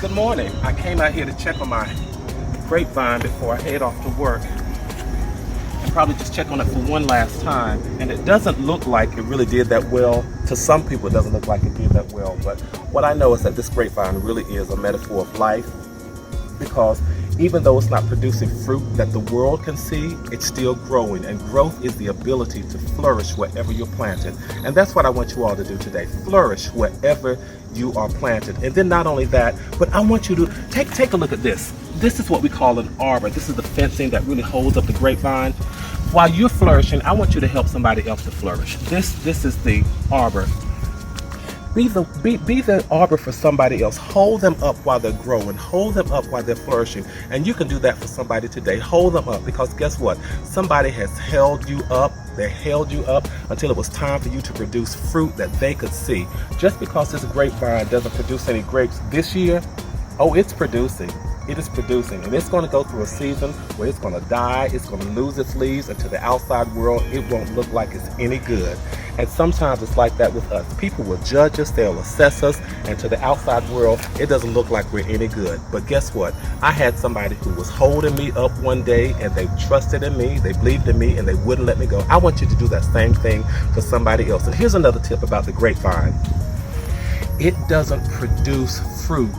Good morning. I came out here to check on my grapevine before I head off to work. And probably just check on it for one last time. And it doesn't look like it really did that well. To some people, it doesn't look like it did that well. But what I know is that this grapevine really is a metaphor of life, because even though it's not producing fruit that the world can see, it's still growing. And growth is the ability to flourish wherever you're planted. And that's what I want you all to do today. Flourish wherever you are planted. And then not only that, but I want you to take a look at this. This is what we call an arbor. This is the fencing that really holds up the grapevine. While you're flourishing, I want you to help somebody else to flourish. This is the arbor. Be the arbor for somebody else. Hold them up while they're growing. Hold them up while they're flourishing. And you can do that for somebody today. Hold them up, because guess what? Somebody has held you up. They held you up until it was time for you to produce fruit that they could see. Just because this grapevine doesn't produce any grapes this year, oh, it's producing. It is producing, and it's going to go through a season where it's going to die, it's going to lose its leaves, and to the outside world, it won't look like it's any good. And sometimes it's like that with us. People will judge us, they'll assess us, and to the outside world, it doesn't look like we're any good. But guess what? I had somebody who was holding me up one day, and they trusted in me, they believed in me, and they wouldn't let me go. I want you to do that same thing for somebody else. And here's another tip about the grapevine. It doesn't produce fruit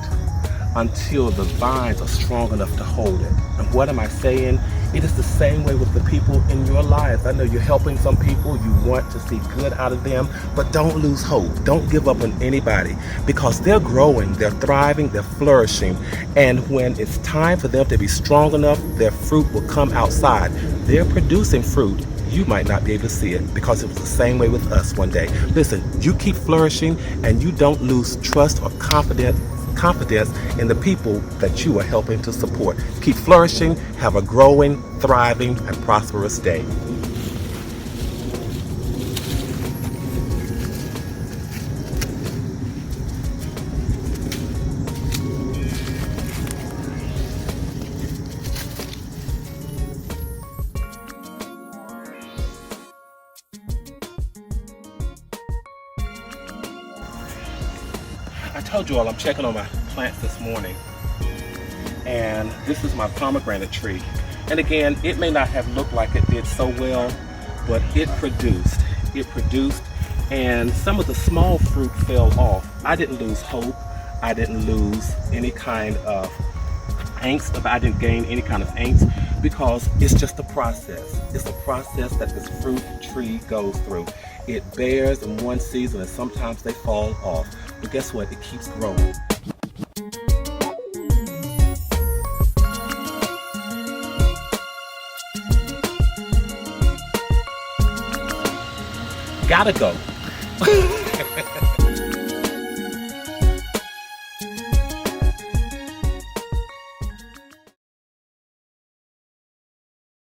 until the vines are strong enough to hold it. And what am I saying? It is the same way with the people in your lives. I know you're helping some people, you want to see good out of them, but don't lose hope. Don't give up on anybody, because they're growing, they're thriving, they're flourishing. And when it's time for them to be strong enough, their fruit will come outside. They're producing fruit. You might not be able to see it, because it was the same way with us one day. Listen, you keep flourishing, and you don't lose trust or confidence in the people that you are helping to support. Keep flourishing, have a growing, thriving, and prosperous day. I told you all I'm checking on my plants this morning, and this is my pomegranate tree. And again, it may not have looked like it did so well, but it produced, and some of the small fruit fell off. I didn't lose hope. I didn't lose any kind of angst. I didn't gain any kind of angst, because it's just a process. It's a process that this fruit tree goes through. It bears in one season, and sometimes they fall off. But guess what? It keeps growing. Gotta go.